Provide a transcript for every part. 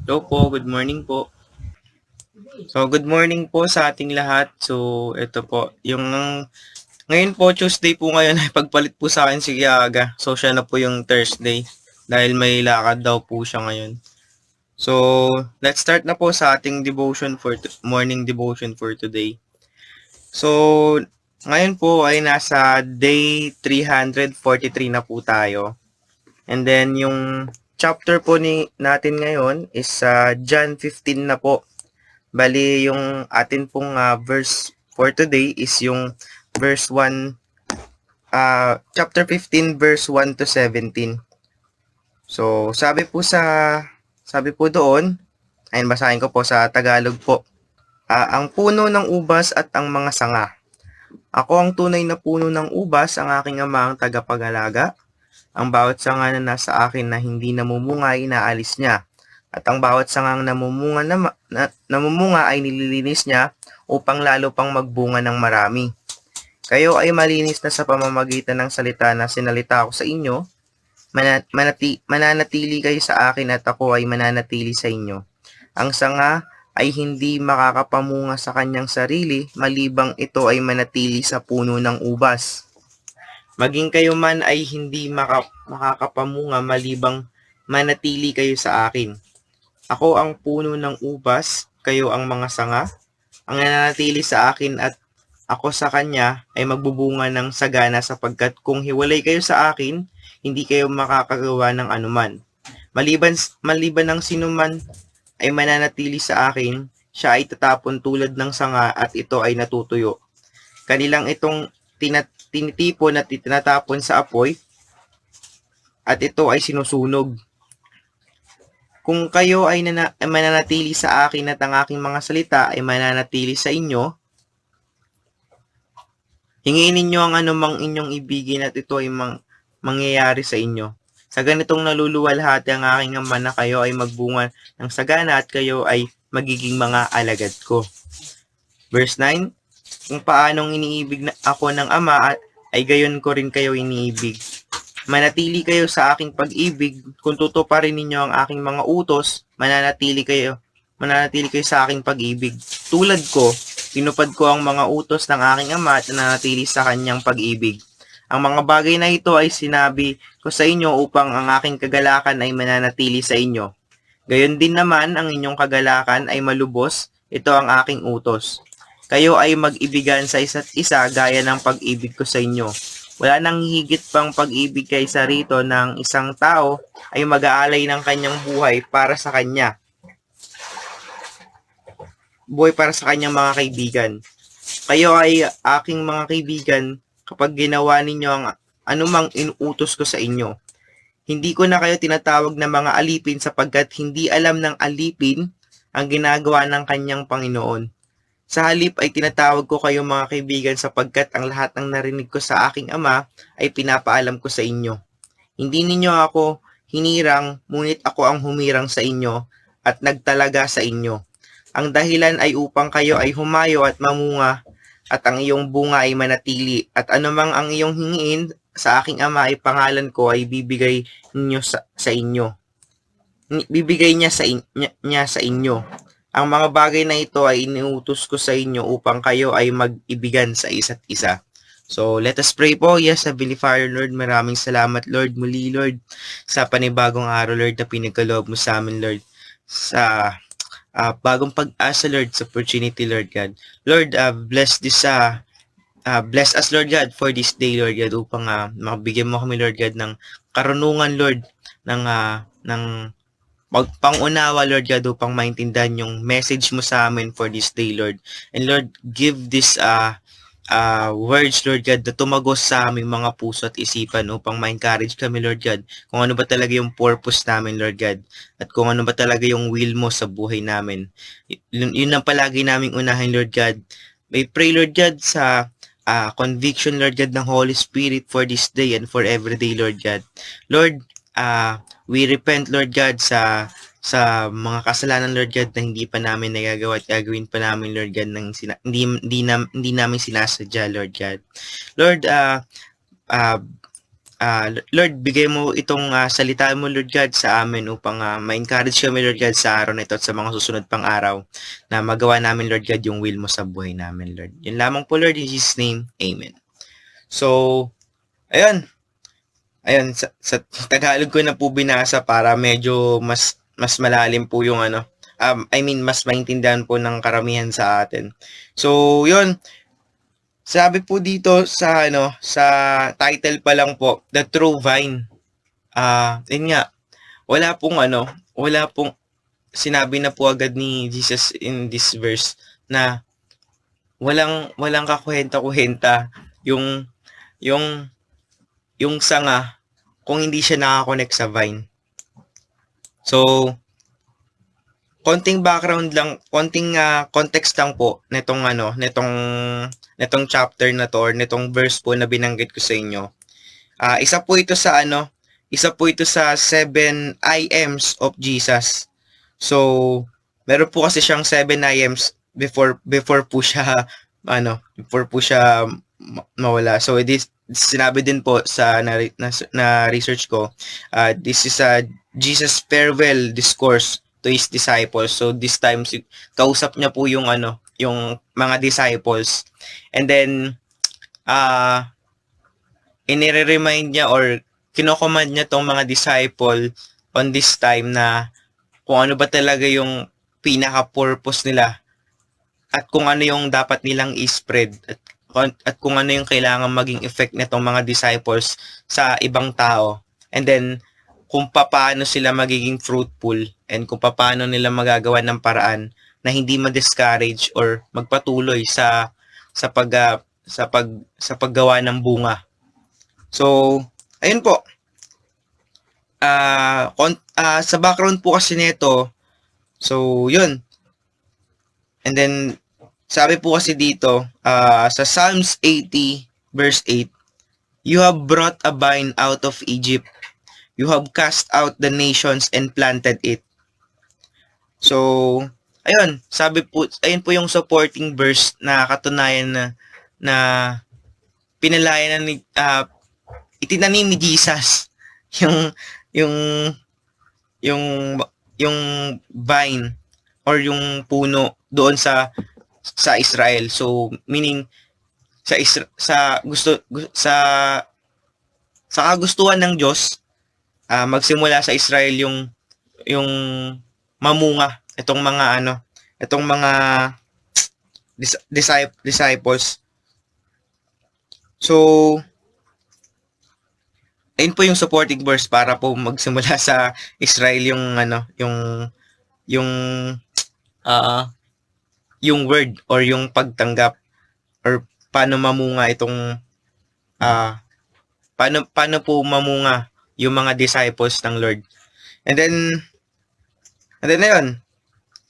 Hello po, good morning po. So, good morning po sa ating lahat. So, ito po, ngayon po, Tuesday po ngayon, ay pagpalit po sa akin si Yaga. So, siya na po yung Thursday dahil may lakad daw po siya ngayon. So, let's start na po sa ating morning devotion for today. So, ngayon po ay nasa day 343 na po tayo. And then, yung chapter po natin ngayon is John 15 na po. Bali, yung atin pong verse for today is yung verse 1, chapter 15, verse 1 to 17. So, sabi po doon, ayun, basahin ko po sa Tagalog po. Ang puno ng ubas at ang mga sanga. Ako ang tunay na puno ng ubas, ang aking ama ang tagapag-alaga. Ang bawat sanga na nasa akin na hindi namumunga ay inaalis niya. At ang bawat sangang namumunga ay nililinis niya upang lalo pang magbunga ng marami. Kayo ay malinis na sa pamamagitan ng salita na sinalita ko sa inyo. Mananatili kayo sa akin at ako ay mananatili sa inyo. Ang sanga ay hindi makakapamunga sa kanyang sarili malibang ito ay manatili sa puno ng ubas. Maging kayo man ay hindi makakapamunga malibang manatili kayo sa akin. Ako ang puno ng ubas, kayo ang mga sanga. Ang nananatili sa akin at ako sa kanya ay magbubunga ng sagana sapagkat kung hiwalay kayo sa akin, hindi kayo makakagawa ng anuman. Maliban ng sinuman ay mananatili sa akin, siya ay tatapon tulad ng sanga at ito ay natutuyo. Kanilang itong tinitipon at tinatapon sa apoy at ito ay sinusunog. Kung kayo ay mananatili sa akin at ang aking mga salita ay mananatili sa inyo, hingin ninyo ang anumang inyong ibigin at ito ay mangyayari sa inyo. Sa ganitong naluluwalhati ang aking ama na kayo ay magbunga ng sagana at kayo ay magiging mga alagad ko. Verse 9, kung paanong iniibig ako ng ama ay gayon ko rin kayo iniibig. Manatili kayo sa aking pag-ibig, kung tutuparin ninyo ang aking mga utos, mananatili kayo sa aking pag-ibig. Tulad ko, tinupad ko ang mga utos ng aking ama at nananatili sa kanyang pag-ibig. Ang mga bagay na ito ay sinabi ko sa inyo upang ang aking kagalakan ay mananatili sa inyo. Gayon din naman ang inyong kagalakan ay malubos, ito ang aking utos. Kayo ay mag-ibigan sa isa't isa gaya ng pag-ibig ko sa inyo. Wala nang higit pang pag-ibig kaysa rito ng isang tao ay mag-aalay ng kanyang buhay para sa kanya. Buhay para sa kanyang mga kaibigan. Kayo ay aking mga kaibigan kapag ginawa ninyo ang anumang inuutos ko sa inyo. Hindi ko na kayo tinatawag na mga alipin sapagkat hindi alam ng alipin ang ginagawa ng kanyang Panginoon. Sa halip ay tinatawag ko kayo mga kaibigan sapagkat ang lahat ng narinig ko sa aking ama ay pinapaalam ko sa inyo. Hindi ninyo ako hinirang, ngunit ako ang humirang sa inyo at nagtalaga sa inyo. Ang dahilan ay upang kayo ay humayo at mamunga at ang iyong bunga ay manatili at anumang ang iyong hingiin sa aking ama ay pangalan ko ay bibigay niyo sa inyo. Bibigay niya sa inyo. Ang mga bagay na ito ay iniutos ko sa inyo upang kayo ay mag-ibigan sa isa't isa. So, let us pray po. Yes, Heavenly Father, Lord, maraming salamat, Lord, muli, Lord, sa panibagong araw, Lord, na pinagkaloob mo sa amin, Lord, sa bagong pag-asa, Lord, sa opportunity, Lord God. Lord, bless us, Lord God, for this day, Lord God, upang mabigyan mo kami, Lord God, ng karunungan, Lord, ng pang-unawa, Lord God, upang maintindihan yung message mo sa amin for this day, Lord. And Lord, give this words, Lord God, na tumagos sa aming mga puso at isipan upang ma-encourage kami, Lord God, kung ano ba talaga yung purpose namin, Lord God, at kung ano ba talaga yung will mo sa buhay namin. Yun ang palagi naming unahin, Lord God. May pray, Lord God, sa conviction, Lord God, ng Holy Spirit for this day and for every day, Lord God. Lord, we repent, Lord God, sa mga kasalanan, Lord God, na hindi pa namin nagagawa at gagawin pa namin, Lord God, hindi namin sinasadya, Lord God. Lord, Lord, bigay mo itong salita mo, Lord God, sa amin upang ma-encourage kami, Lord God, sa araw na ito at sa mga susunod pang araw na magawa namin, Lord God, yung will mo sa buhay namin, Lord. Yun lamang po, Lord, in Jesus' name. Amen. So, ayun. Ayun, sa Tagalog ko na po binasa para medyo mas malalim po yung mas maintindihan po ng karamihan sa atin. So, yun. Sabi po dito sa title pa lang po, The True Vine. Yun nga, wala pong sinabi na po agad ni Jesus in this verse na walang kakuhenta-kuhenta yung yung yung sanga kung hindi siya nakakonect sa vine. So, konting background lang, konting context lang po netong chapter na to or netong verse po na binanggit ko sa inyo. Isa po ito sa 7 IMs of Jesus. So, meron po kasi siyang 7 IMs before po siya mawala. So, sinabi din po sa na research ko, this is a Jesus farewell discourse to his disciples. So this time kausap niya po yung mga disciples. And then inire-remind niya or kino-command niya tong mga disciple on this time na kung ano ba talaga yung pinaka-purpose nila at kung ano yung dapat nilang i-spread at kung ano yung kailangan maging effect nitong mga disciples sa ibang tao. And then kung paano sila magiging fruitful and kung paano nila magagawa ng paraan na hindi ma-discourage or magpatuloy sa paggawa ng bunga. So, ayun po. Sa background po kasi nito, so yun. And then sabi po kasi dito sa Psalms 80 verse 8, you have brought a vine out of Egypt. You have cast out the nations and planted it. So, ayun po yung supporting verse na katunayan na pinalayan na itinanim ni Jesus yung vine or yung puno doon sa Israel. So, meaning sa kagustuhan ng Diyos, magsimula sa Israel yung mamunga itong mga disciples. So, ayun po yung supporting verse para po magsimula sa Israel yung word or yung pagtanggap or paano mamunga itong paano po mamunga yung mga disciples ng Lord. And then ayun.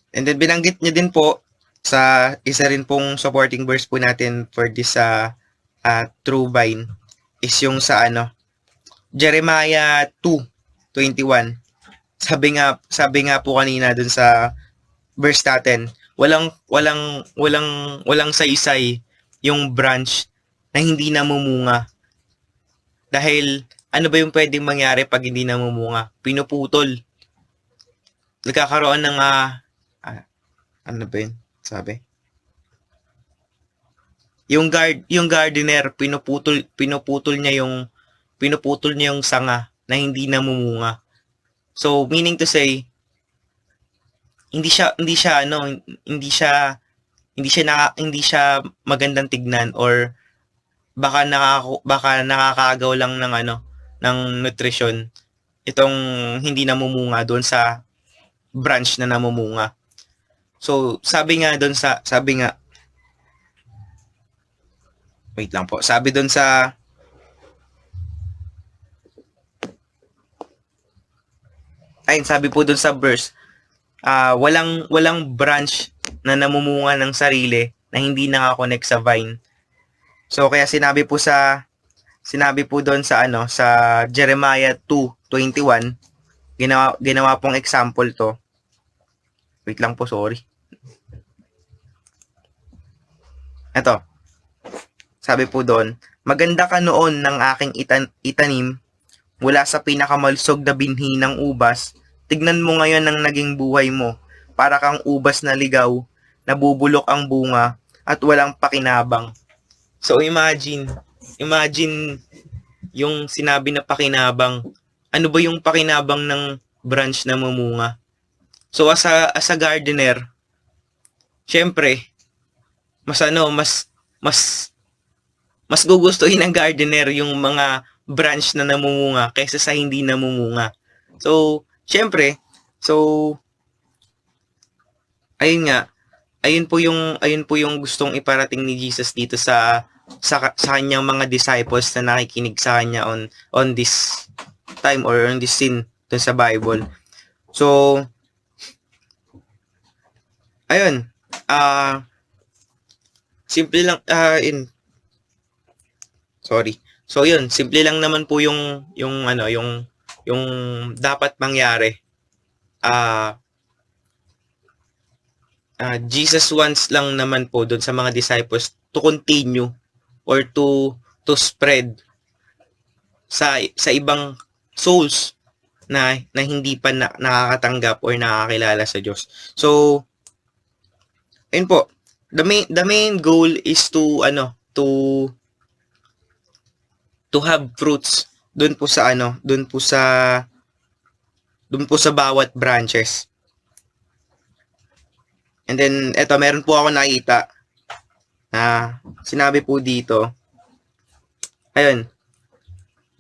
And then binanggit niya din po sa isa rin pong supporting verse po natin for this true vine is yung sa Jeremiah 2:21. Sabi nga po kanina dun sa verse natin, walang saysay yung branch na hindi namumunga. Dahil ano ba yung pwedeng mangyari pag hindi namumunga? Pinuputol. Nagkakaroon ng ano ba yun? Sabi? Yung gardener pinuputol niya yung sanga na hindi namumunga. So meaning to say, hindi siya magandang tignan or baka nakakagaw lang ng nutrition itong hindi namumunga doon sa branch na namumunga. So sabi nga wait lang po. Sabi doon sa sabi po doon sa verse, walang branch na namumunga ng sarili na hindi nakakonect sa vine. So kaya sinabi po doon sa Jeremiah 2:21, ginawa pong example to. Wait lang po, sorry. Ito. Sabi po doon, Maganda ka noon ng aking itanim mula sa pinakamalsog na binhi ng ubas. Tignan mo ngayon ang naging buhay mo. Para kang ubas na ligaw, nabubulok ang bunga, at walang pakinabang. So imagine yung sinabi na pakinabang. Ano ba yung pakinabang ng branch na mamunga? So as a gardener, syempre, mas gugustuhin ng gardener yung mga branch na namumunga kaysa sa hindi namumunga. So, syempre, ayun po yung gustong iparating ni Jesus dito sa kanyang mga disciples na nakikinig sa kanya on this time or on this scene dun sa Bible. So, ayun, simple lang, So yun, simple lang naman po yung dapat mangyari. Jesus wants lang naman po doon sa mga disciples to continue or to spread sa ibang souls na hindi pa nakakatanggap or nakakilala sa Diyos. So ayun po, the main goal is to have fruits doon po sa bawat branches. And then eto, meron po ako nakita na sinabi po dito, ayun,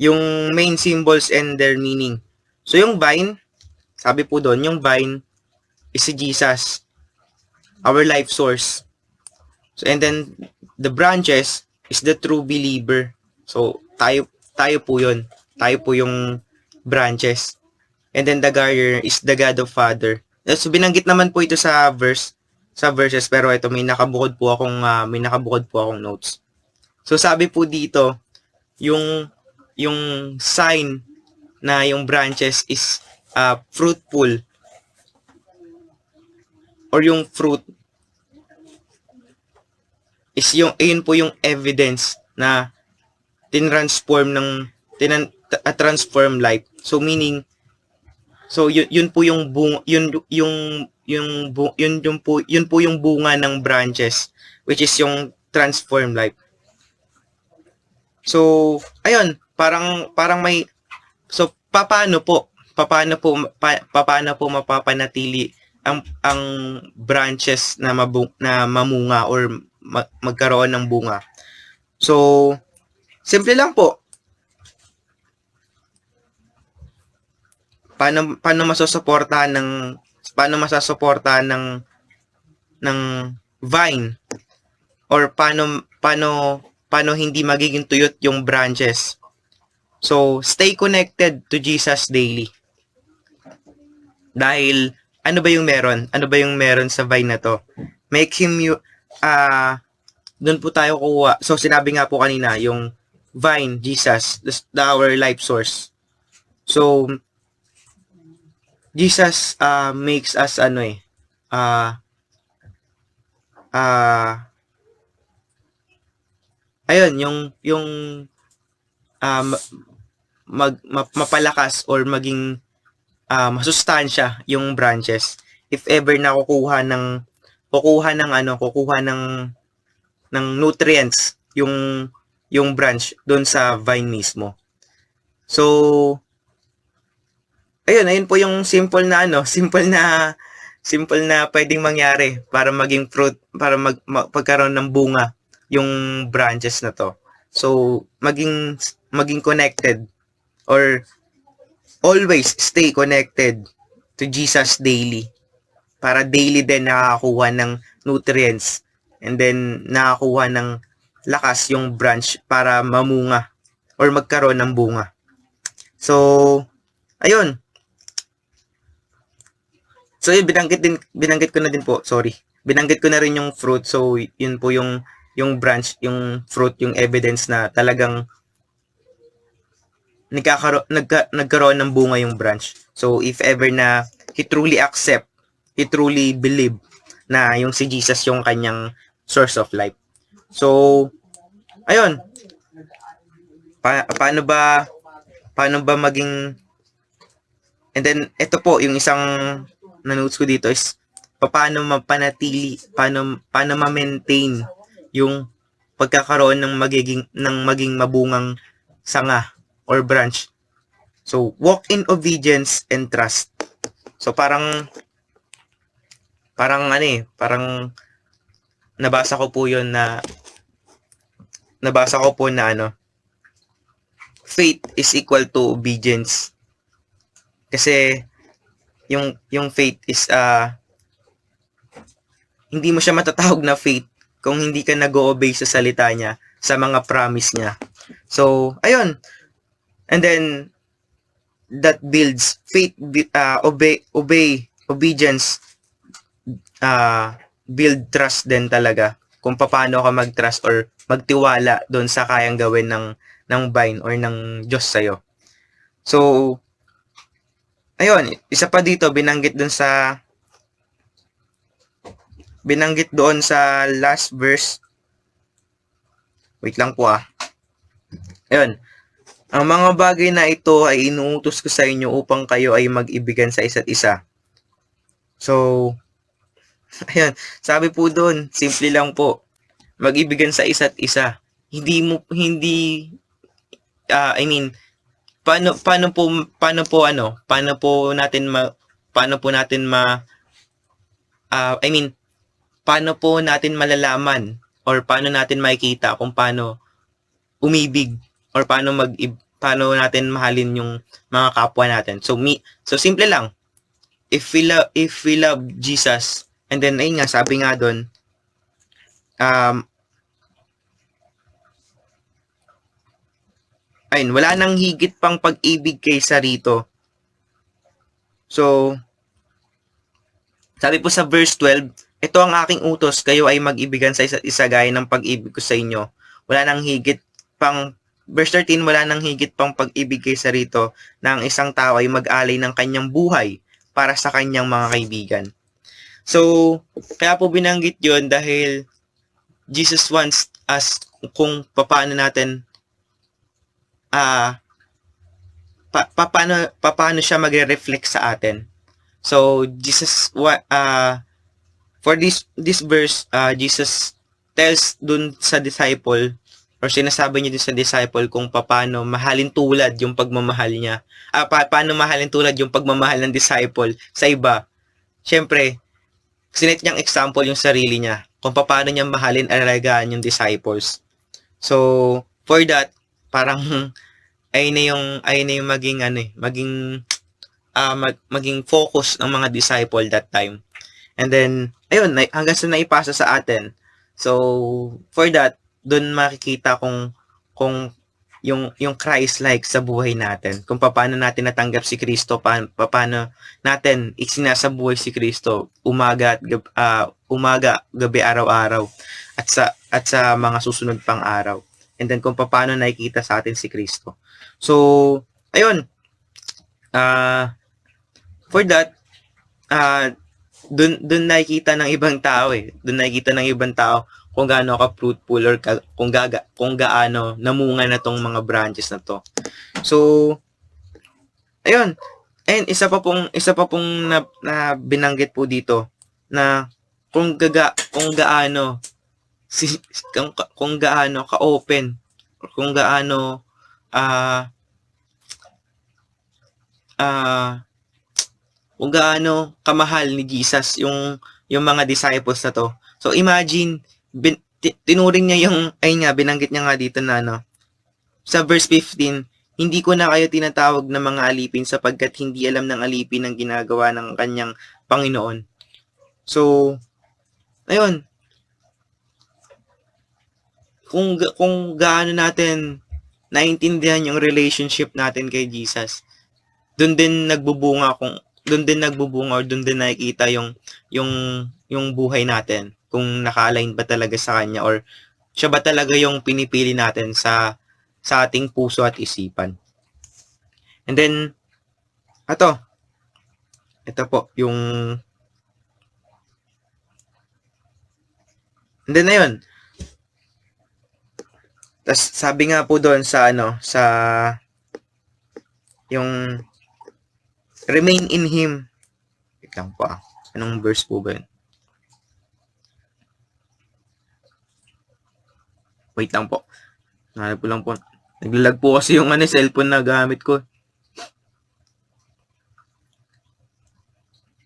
yung main symbols and their meaning. So yung vine, sabi po doon, yung vine is si Jesus, our life source. So and then the branches is the true believer. So tayo po yun. Tayo po yung branches. And then the gardener is the God of Father. So binanggit naman po ito sa verses, pero ito may nakabukod po akong notes. So sabi po dito, yung sign na yung branches is fruitful, or yung fruit is ayun po yung evidence na transform life. So meaning, so yun po yung bunga, yun po yung bunga ng branches, which is yung transform life. So ayun, parang may, so paano po mapapanatili ang branches na mamunga or magkaroon ng bunga. So simple lang po. Paano masosuportahan ng vine, or paano hindi magiging tuyot yung branches? So stay connected to Jesus daily. Dahil ano ba yung meron sa vine na to? Make him doon po tayo kuha. So sinabi nga po kanina, yung vine, Jesus, our life source. So Jesus makes us ayun, yung mapalakas or maging masustansya yung branches if ever na kukuha ng nutrients yung branch doon sa vine mismo. So ayun po yung simple na pwedeng mangyari para maging fruit, para pagkaroon ng bunga yung branches na to. So maging connected, or always stay connected to Jesus daily, para daily din nakakakuha ng nutrients, and then nakakuha ng lakas yung branch para mamunga or magkaroon ng bunga. So ayun. So binanggit ko na rin yung fruit. So yun po yung branch, yung fruit, yung evidence na talagang nagkaroon ng bunga yung branch. So if ever na he truly believe na yung si Jesus yung kanyang source of life. So ayun, paano ba maging, and then ito po yung isang na-notes ko dito is paano mapanatili, paano ma-maintain yung pagkakaroon ng maging mabungang sanga or branch. So walk in obedience and trust. So parang parang nabasa ko po na faith is equal to obedience. Kasi yung faith is hindi mo siya matatawag na faith kung hindi ka nag-o-obey sa salita niya, sa mga promise niya. So, ayun. And then that builds faith, obedience, build trust din talaga kung paano ka mag-trust or magtiwala doon sa kayang gawin ng vine or ng Diyos sa'yo. So, ayun, isa pa dito, binanggit doon sa last verse. Wait lang po Ayun. Ang mga bagay na ito ay inuutos ko sa inyo upang kayo ay mag-ibigan sa isa't isa. So, ayun, sabi po doon, simple lang po. Mag-ibigan sa isa't isa. Paano po natin malalaman or paano natin makikita kung paano umibig or paano natin mahalin yung mga kapwa natin. So simple lang. If we love Jesus, and then ayun nga, sabi nga doon, wala nang higit pang pag-ibig kaysa rito. So, sabi po sa verse 12, ito ang aking utos, kayo ay mag-ibigan sa isa't isa gaya ng pag-ibig ko sa inyo. Wala nang higit pang, verse 13, wala nang higit pang pag-ibig kaysa rito na ang isang tao ay mag-alay ng kanyang buhay para sa kanyang mga kaibigan. So, kaya po binanggit yon dahil Jesus wants us kung paano natin paano siya magre-reflect sa atin. So Jesus for this verse, Jesus tells dun sa disciple or sinasabi niya dun sa disciple kung paano mahalin tulad yung pagmamahal niya. Paano mahalin tulad yung pagmamahal ng disciple sa iba. Syempre, sinet niyang example yung sarili niya kung paano niya mahalin at alagaan yung disciples. So, for that, parang ayun na yung maging focus ng mga disciple that time. And then, ayun, hanggang sa naipasa sa atin. So, for that, doon makikita kung yung Christ-like sa buhay natin. Kung paano natin natanggap si Kristo, paano natin isinasabuhay si Kristo umaga, gabi, araw-araw at sa mga susunod pang araw. And then kung paano nakikita sa atin si Kristo. So, ayun. For that, dun nakikita ng ibang tao Dun nakikita ng ibang tao kung gaano ka fruitful or kung gaano namunga na tong mga branches na to. So, ayun. And isa pa pong na binanggit po dito na kung gaano ka-open or kung gaano kung gaano kamahal ni Jesus yung mga disciples na to. So imagine, tinuring niya binanggit niya nga dito na sa verse 15, hindi ko na kayo tinatawag na mga alipin sapagkat hindi alam ng alipin ang ginagawa ng kanyang Panginoon. So, ayun. Kung gaano natin naintindihan yung relationship natin kay Jesus, doon din nagbubunga or doon din nakikita yung buhay natin kung naka-align ba talaga sa kanya or siya ba talaga yung pinipili natin sa ating puso at isipan. And then ito po yung and then ayun Tas sabi nga po doon sa ano, sa yung remain in Him. Wait lang po ah. Anong verse po ba yun? Wait lang po. Hanap ko lang po. Naglalag po kasi yung cellphone na gamit ko.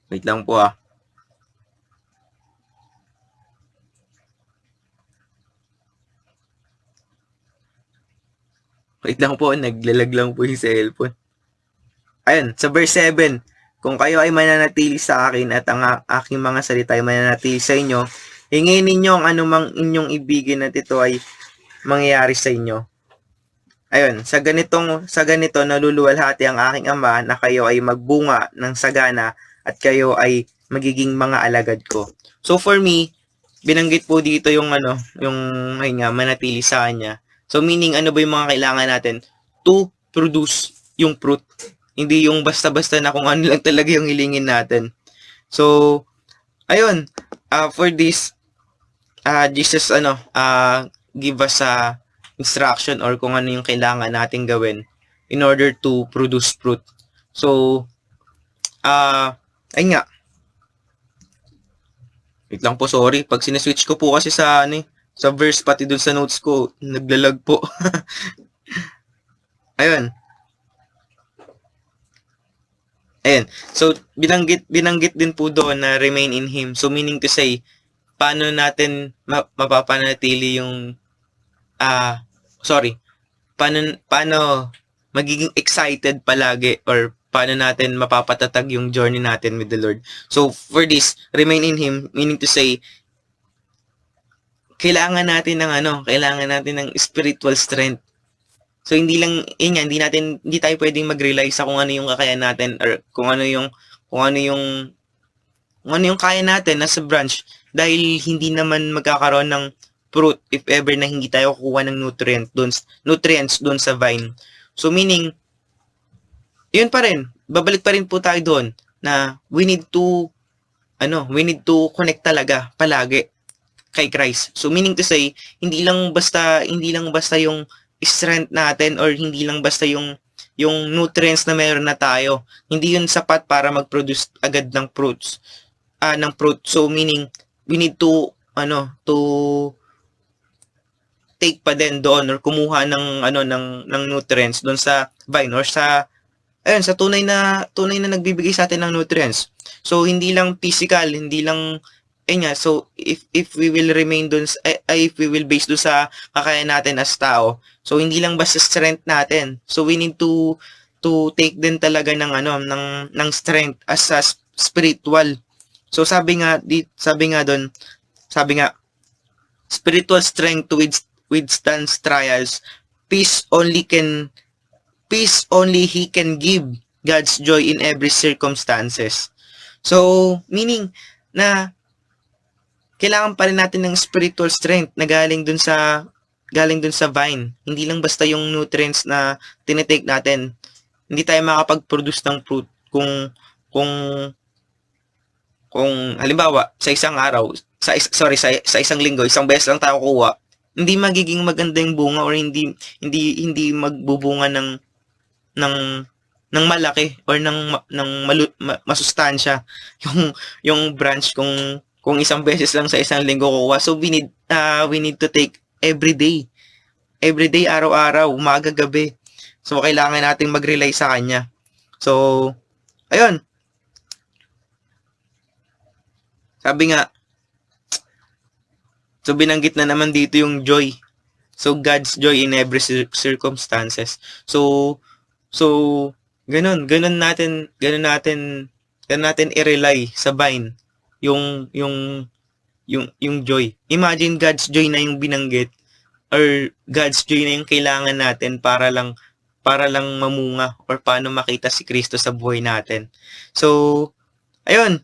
Wait lang po ah. Wait lang po, naglalag lang po yung cellphone. Ayun, sa verse 7, kung kayo ay mananatili sa akin at ang aking mga salita ay mananatili sa inyo, hingin ninyo ang anumang inyong ibigin at ito ay mangyayari sa inyo. Ayun, sa ganito naluluwalhati ang aking Ama na kayo ay magbunga ng sagana at kayo ay magiging mga alagad ko. So for me, binanggit po dito yung yung manatili sa kanya. So meaning ano ba yung mga kailangan natin to produce yung fruit. Hindi yung basta-basta na kung ano lang talaga yung hilingin natin. So ayun, for this Jesus give us a instruction or kung ano yung kailangan nating gawin in order to produce fruit. So ayun nga. Wait lang po, sorry. Pag sineswitch ko po kasi sa sa verse pati dun sa notes ko, naglalag po. Ayun. Ayan. So, binanggit din po doon na remain in Him. So, meaning to say, paano natin mapapanatili yung, paano magiging excited palagi or paano natin mapapatatag yung journey natin with the Lord. So, for this, remain in Him, meaning to say, kailangan natin ng spiritual strength. So hindi tayo pwedeng mag-rely sa kung ano yung kakayahan natin or kung ano yung kaya natin nasa branch dahil hindi naman magkakaroon ng fruit if ever na hindi tayo kukuha ng nutrients doon sa vine. So meaning yun pa rin, babalik pa rin po tayo doon na we need to connect talaga palagi kay Christ. So meaning to say, hindi lang basta yung strength natin or hindi lang basta yung nutrients na meron na tayo. Hindi yun sapat para mag-produce agad ng fruits. So meaning we need to take pa din doon or kumuha ng nutrients doon sa vine or sa tunay na nagbibigay sa atin ng nutrients. So hindi lang physical, hindi lang so if we will remain dun if we will base dun sa kakayahan natin as tao, so hindi lang basta strength natin. So we need to take din talaga ng strength as a spiritual. So sabi nga spiritual strength to withstand trials. Peace only He can give God's joy in every circumstances. So meaning na kailangan pa rin natin ng spiritual strength na galing dun sa vine. Hindi lang basta yung nutrients na tinitake natin. Hindi tayo makapag-produce ng fruit kung halimbawa sa isang araw, sa isang linggo, isang beses lang tayo kuha, hindi magiging maganda yung bunga or hindi magbubunga ng malaki or ng masustansya yung branch kung isang beses lang sa isang linggo kuha. So we need to take every day, araw-araw, umaga, gabi. So kailangan nating mag-rely sa kanya. So ayun, sabi nga, so binanggit na naman dito yung joy. So God's joy in every circumstances. So ganun natin i-rely sa vine yung joy. Imagine God's joy na yung binanggit or God's joy na yung kailangan natin para lang mamunga or paano makita si Kristo sa buhay natin. So ayun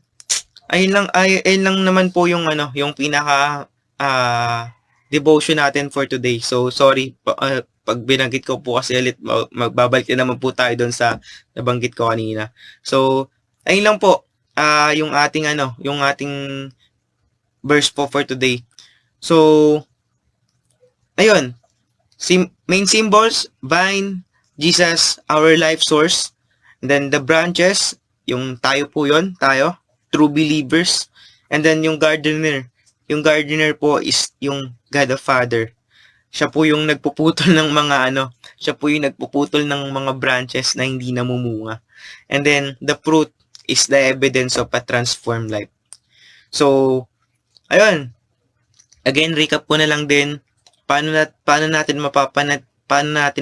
lang naman po yung yung pinaka devotion natin for today. So sorry pag binanggit ko po kasi ulit, magbabalik na naman po tayo doon sa nabanggit ko kanina. So ayun lang po yung ating verse po for today. So ayun, Main symbols, vine, Jesus, our life source. And then the branches, yung tayo po yon, tayo, true believers. And then yung gardener. Yung gardener po is yung God the Father. Siya po yung nagpuputol ng mga siya po yung nagpuputol ng mga branches na hindi namumunga. And then the fruit is the evidence of a transformed life. So, ayun. Again, recap ko na lang din paano natin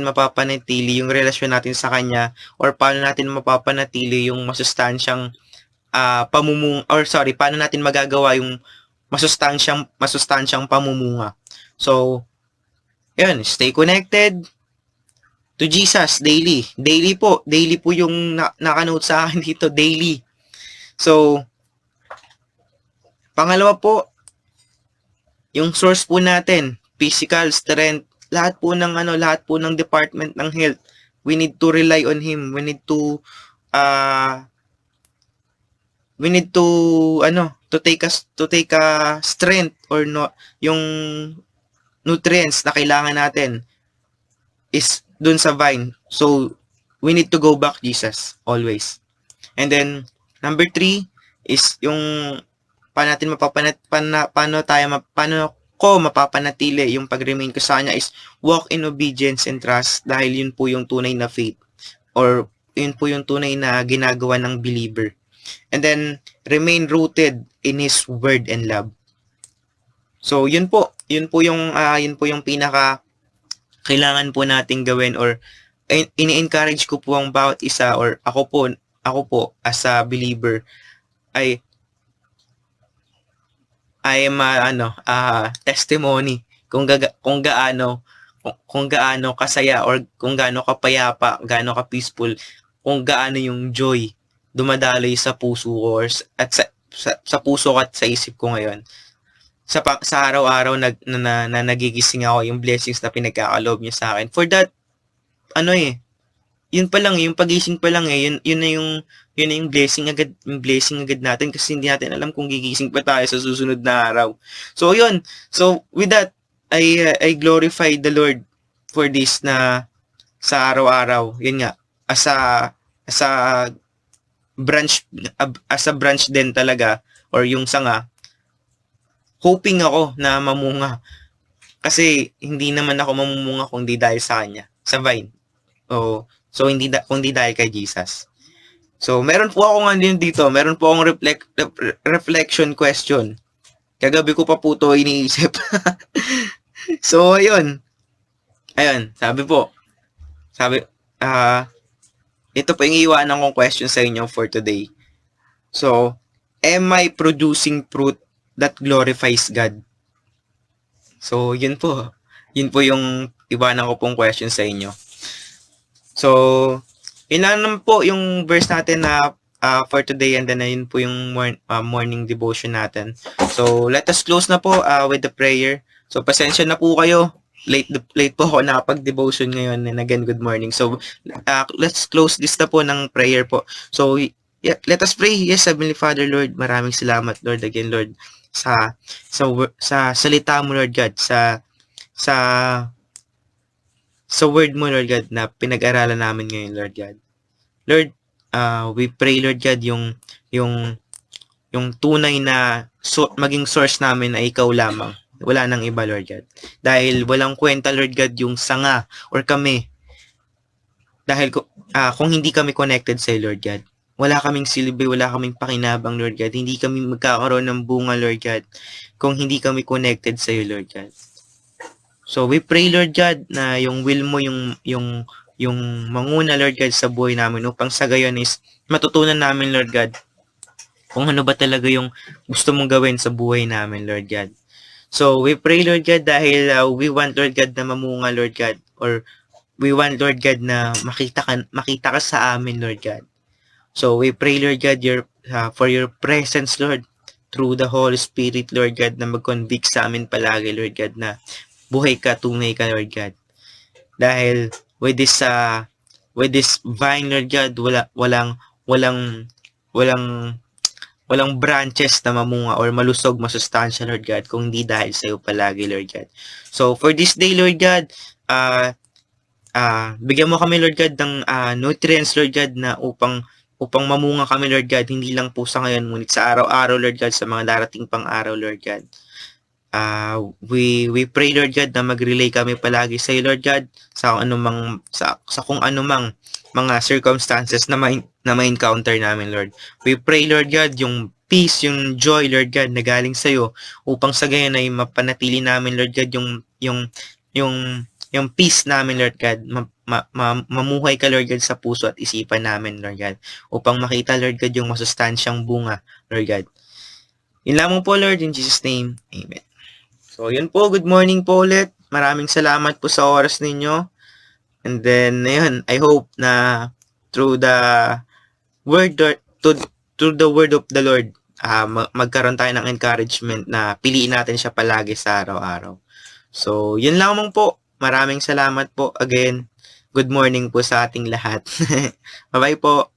mapapanatili yung relasyon natin sa kanya, or paano natin mapapanatili yung masustansyang paano natin magagawa yung masustansyang pamumunga. So, yun, stay connected to Jesus daily. Daily po yung nakanote sa akin dito, daily. So, pangalawa po, yung source po natin, physical strength, lahat po ng department ng health, we need to rely on Him. We need to take a strength or no, yung nutrients na kailangan natin is dun sa vine. So, we need to go back Jesus always. And then, number 3 is yung paano ko mapapanatili yung pag-remain ko sa kanya is walk in obedience and trust, dahil yun po yung tunay na faith, or yun po yung tunay na ginagawa ng believer. And then, remain rooted in His word and love. So, yun po yung pinaka kailangan po nating gawin, or ini-encourage ko po ang bawat isa, or ako po as a believer ay testimony kung gaano kasaya, or kung gaano kapayapa, gaano ka peaceful, kung gaano yung joy dumadaloy sa puso ko, at sa puso ko at sa isip ko ngayon. Sa araw-araw na nagigising ako, yung blessings na pinagkakaloob niya sa akin. For that, yun pa lang, yung pagising pa lang yun na yung blessing agad natin, kasi hindi natin alam kung gigising pa tayo sa susunod na araw. So yun. So with that, I glorify the Lord for this, na sa araw-araw, yun nga, as a branch din talaga, or yung sanga, hoping ako na mamunga. Kasi hindi naman ako mamumunga kung di dahil sa kanya, sa vine. So kung di dahil kay Jesus. So meron po akong reflection question. Kagabi ko pa po to iniisip. So ayun, ito po yung iwanan kong question sa inyo for today. So, am I producing fruit that glorifies God? So, yun po yung iwanan ko pong question sa inyo. So, yun naman po yung verse natin na for today, and then yun po yung morning devotion natin. So, let us close na po with the prayer. So, pasensya na po kayo. Late po ako nakapag-devotion ngayon, and again, good morning. So, let's close this na po ng prayer po. So, let us pray. Yes, Heavenly Father, Lord, maraming salamat, Lord, again, Lord, sa salita mo, Lord God, sa word mo, Lord God, na pinag-aralan namin ngayon, Lord God. Lord, we pray, Lord God, yung tunay na maging source namin ay ikaw lamang. Wala nang iba, Lord God. Dahil walang kwenta, Lord God, yung sanga or kami. Dahil kung hindi kami connected sa Lord God, wala kaming silbi, wala kaming pakinabang, Lord God. Hindi kami magkakaroon ng bunga, Lord God, kung hindi kami connected sa iyo, Lord God. So we pray, Lord God, na yung will mo yung manguna, Lord God, sa buhay namin, upang sa gayon is matutunan namin, Lord God, kung ano ba talaga yung gusto mong gawin sa buhay namin, Lord God. So, we pray, Lord God, dahil we want, Lord God, na mamunga, Lord God, or we want, Lord God, na makita ka sa amin, Lord God. So, we pray, Lord God, for your presence, Lord, through the Holy Spirit, Lord God, na mag-convict sa amin palagi, Lord God, na buhay ka, tunay ka, Lord God. Dahil with this vine, Lord God, walang branches na mamunga or malusog, masustansya, Lord God, kung hindi dahil sa iyo palagi, Lord God. So, for this day, Lord God, bigyan mo kami, Lord God, ng nutrients, Lord God, na upang mamunga kami, Lord God, hindi lang po sa ngayon, ngunit sa araw-araw, Lord God, sa mga darating pang araw, Lord God. We pray, Lord God, na mag-relay kami palagi sa iyo, Lord God, sa kung anumang mga circumstances na ma-encounter namin, Lord. We pray, Lord God, yung peace, yung joy, Lord God, na galing sa iyo upang sa gayon ay mapanatili namin, Lord God, yung peace namin, Lord God. Mamuhay ka, Lord God, sa puso at isipan namin, Lord God, upang makita, Lord God, yung masustansyang bunga, Lord God. Yun lamang po, Lord, in Jesus' name. Amen. So, yun po. Good morning po ulit. Maraming salamat po sa oras ninyo. And then, ayun, I hope na through the word through the word of the Lord, magkaroon tayo ng encouragement na piliin natin siya palagi sa araw-araw. So, yun lamang po. Maraming salamat po again. Good morning po sa ating lahat. Bye-bye po.